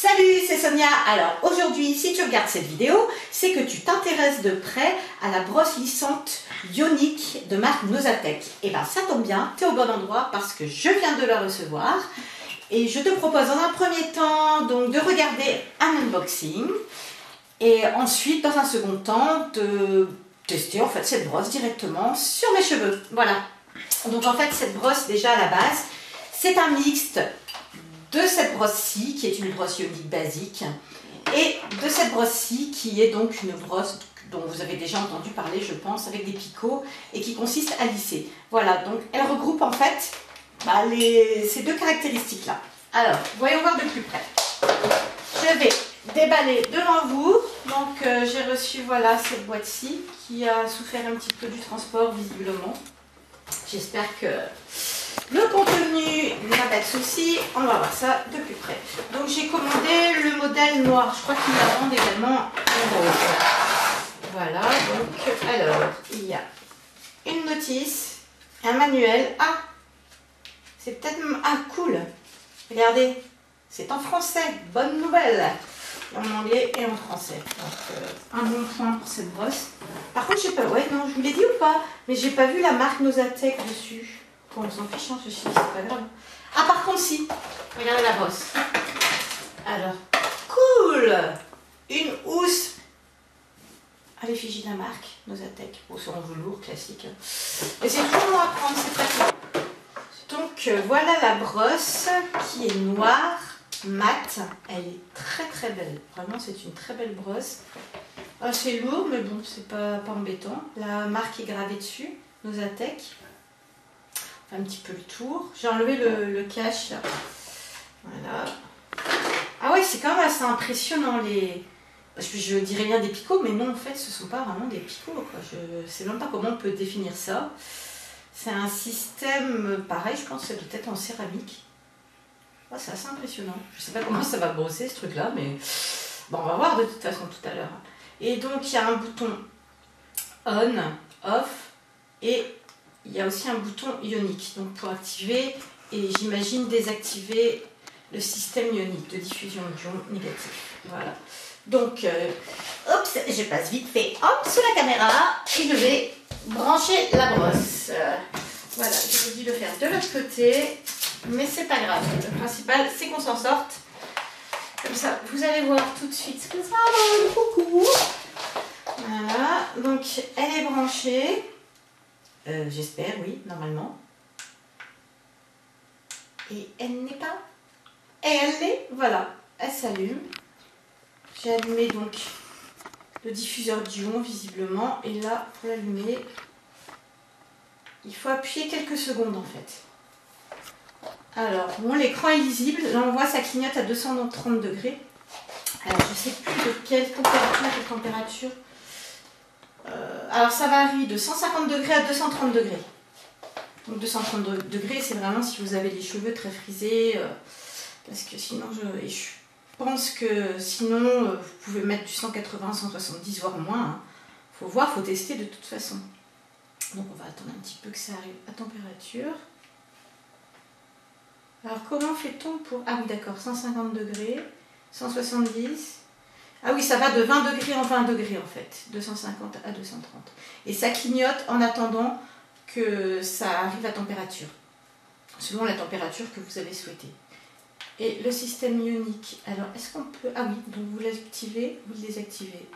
Salut, c'est Sonia. Alors aujourd'hui, si tu regardes cette vidéo, c'est que tu t'intéresses de près à la brosse lissante ionique de marque Nosatec. Et bien ça tombe bien, tu es au bon endroit parce que je viens de la recevoir. Et je te propose dans un premier temps donc, de regarder un unboxing. Et ensuite, dans un second temps, de tester en fait cette brosse directement sur mes cheveux. Voilà. Donc en fait, cette brosse déjà à la base, c'est un mixte de cette brosse-ci, qui est une brosse ionique basique, et de cette brosse-ci, qui est donc une brosse dont vous avez déjà entendu parler, je pense, avec des picots, et qui consiste à lisser. Voilà, donc elle regroupe en fait ces deux caractéristiques-là. Alors, voyons voir de plus près. Je vais déballer devant vous. Donc j'ai reçu voilà cette boîte-ci, qui a souffert un petit peu du transport, visiblement. J'espère que le contenu n'a pas de souci, on va voir ça de plus près. Donc j'ai commandé le modèle noir, je crois qu'il y a également en rose. Voilà, donc alors il y a une notice, un manuel. Ah, c'est peut-être... Ah cool, regardez, c'est en français, bonne nouvelle. En anglais et en français. Donc un bon point pour cette brosse. Par contre, je sais pas, ouais, non, je vous l'ai dit ou pas, mais j'ai pas vu la marque Nosatec dessus. Bon, on s'en fiche, hein, ceci, c'est pas grave. Ah, par contre, si. Regardez la brosse. Alors, cool. Une housse à l'effigie de la marque Nosatec. Bon, c'est en velours classique. Et c'est toujours bon à prendre, c'est pratique. Donc, voilà la brosse qui est noire, mat. Elle est très très belle. Vraiment, c'est une très belle brosse. C'est lourd, mais bon, c'est pas embêtant. La marque est gravée dessus, Nosatec. Un petit peu le tour. J'ai enlevé le cache. Voilà. Ah ouais, c'est quand même assez impressionnant les... Je dirais bien des picots, mais non, en fait, ce ne sont pas vraiment des picots, quoi. Je ne sais même pas comment on peut définir ça. C'est un système, pareil, je pense que ça doit être en céramique. Oh, c'est assez impressionnant. Je ne sais pas comment ça va brosser, ce truc-là, mais... Bon, on va voir de toute façon tout à l'heure. Et donc, il y a un bouton on, off, et... il y a aussi un bouton ionique, donc pour activer et j'imagine désactiver le système ionique de diffusion d'ions négatifs. Voilà. Donc, oups, je passe vite fait sous la caméra et je vais brancher la brosse. Voilà, j'aurais dû le faire de l'autre côté, mais c'est pas grave. Le principal, c'est qu'on s'en sorte. Comme ça, vous allez voir tout de suite ce que ça va. Coucou. Voilà, donc elle est branchée. J'espère, oui, normalement. Et elle n'est pas. Et elle l'est, voilà, elle s'allume. J'ai allumé donc le diffuseur d'ions, visiblement. Et là, pour l'allumer, il faut appuyer quelques secondes en fait. Alors, bon, l'écran est lisible. Là, on voit ça clignote à 230 degrés. Alors, je ne sais plus de quelle température. Alors ça varie de 150 degrés à 230 degrés. Donc 230 degrés, c'est vraiment si vous avez les cheveux très frisés. Parce que sinon, je pense que sinon, vous pouvez mettre du 180, 170, voire moins. Hein. Faut voir, faut tester de toute façon. Donc on va attendre un petit peu que ça arrive à température. Alors comment fait-on pour... Ah oui d'accord, 150 degrés, 170... Ah oui, ça va de 20 degrés en 20 degrés en fait, 250 à 230. Et ça clignote en attendant que ça arrive à température, selon la température que vous avez souhaitée. Et le système ionique, alors est-ce qu'on peut... Ah oui, donc vous l'activez, vous le désactivez.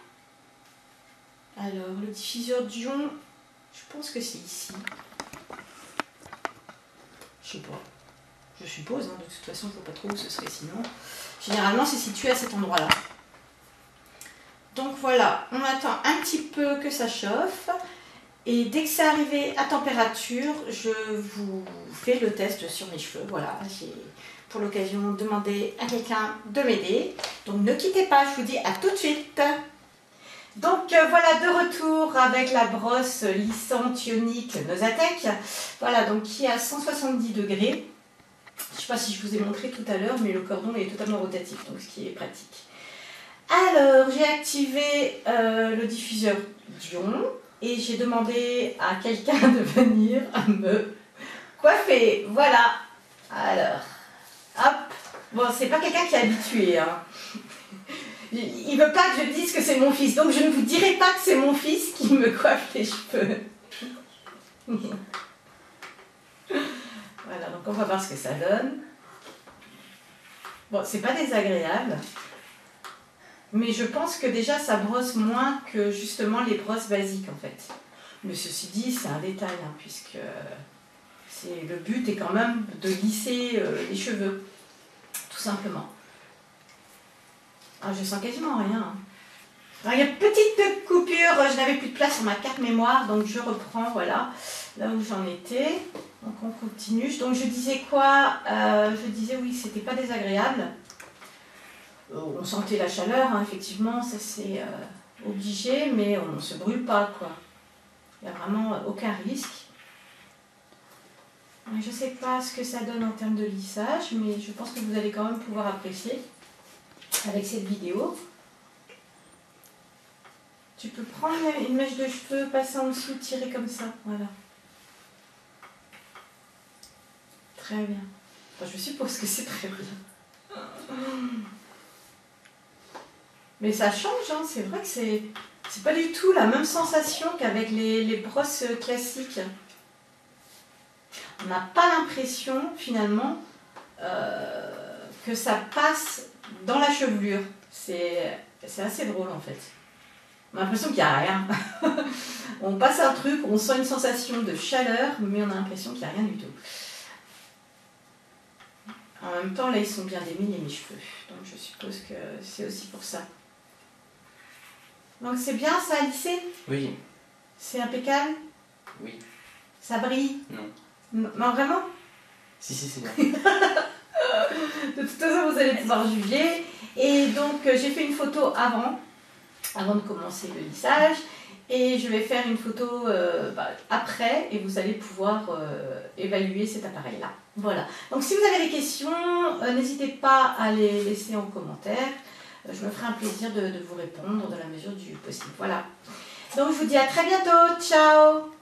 Alors, le diffuseur d'ions, je pense que c'est ici. Je sais pas. Je suppose, hein, de toute façon, je ne vois pas trop où ce serait sinon. Généralement, c'est situé à cet endroit-là. Donc voilà, on attend un petit peu que ça chauffe et dès que c'est arrivé à température, je vous fais le test sur mes cheveux. Voilà, j'ai pour l'occasion demandé à quelqu'un de m'aider. Donc ne quittez pas, je vous dis à tout de suite. Donc voilà, de retour avec la brosse lissante ionique Nosatec. Voilà, donc qui est à 170 degrés. Je ne sais pas si je vous ai montré tout à l'heure, mais le cordon est totalement rotatif, donc ce qui est pratique. Alors, j'ai activé le diffuseur d'ions et j'ai demandé à quelqu'un de venir me coiffer. Voilà. Alors, hop. Bon, c'est pas quelqu'un qui est habitué, hein. Il veut pas que je dise que c'est mon fils, donc je ne vous dirai pas que c'est mon fils qui me coiffe les cheveux. Voilà, donc on va voir ce que ça donne. Bon, c'est pas désagréable, mais je pense que déjà ça brosse moins que justement les brosses basiques en fait. Mais ceci dit, c'est un détail, hein, puisque le but est quand même de lisser les cheveux, tout simplement. Ah, je sens quasiment rien. Hein. Alors, il y a une petite coupure, je n'avais plus de place sur ma carte mémoire, donc je reprends, voilà, là où j'en étais. Donc on continue. Donc je disais quoi? Je disais oui, c'était pas désagréable. On sentait la chaleur, hein, effectivement, ça c'est obligé, mais on ne se brûle pas, quoi. Il n'y a vraiment aucun risque. Je ne sais pas ce que ça donne en termes de lissage, mais je pense que vous allez quand même pouvoir apprécier avec cette vidéo. Tu peux prendre une mèche de cheveux, passer en dessous, tirer comme ça, voilà. Très bien. Enfin, je suppose que c'est très bien. Mais ça change, hein. C'est vrai que c'est pas du tout la même sensation qu'avec les brosses classiques. On n'a pas l'impression, finalement, que ça passe dans la chevelure. C'est assez drôle, en fait. On a l'impression qu'il n'y a rien. On passe un truc, on sent une sensation de chaleur, mais on a l'impression qu'il n'y a rien du tout. En même temps, là, ils sont bien démêlés, mes cheveux. Donc, je suppose que c'est aussi pour ça. Donc, c'est bien, ça a lissé? Oui. C'est impeccable? Oui. Ça brille? Non. Non, vraiment? Si, c'est bien. De toute façon, vous allez pouvoir juger. Et donc, j'ai fait une photo avant de commencer le lissage. Et je vais faire une photo après et vous allez pouvoir évaluer cet appareil-là. Voilà. Donc, si vous avez des questions, n'hésitez pas à les laisser en commentaire. Je me ferai un plaisir de vous répondre dans la mesure du possible. Voilà. Donc, je vous dis à très bientôt. Ciao!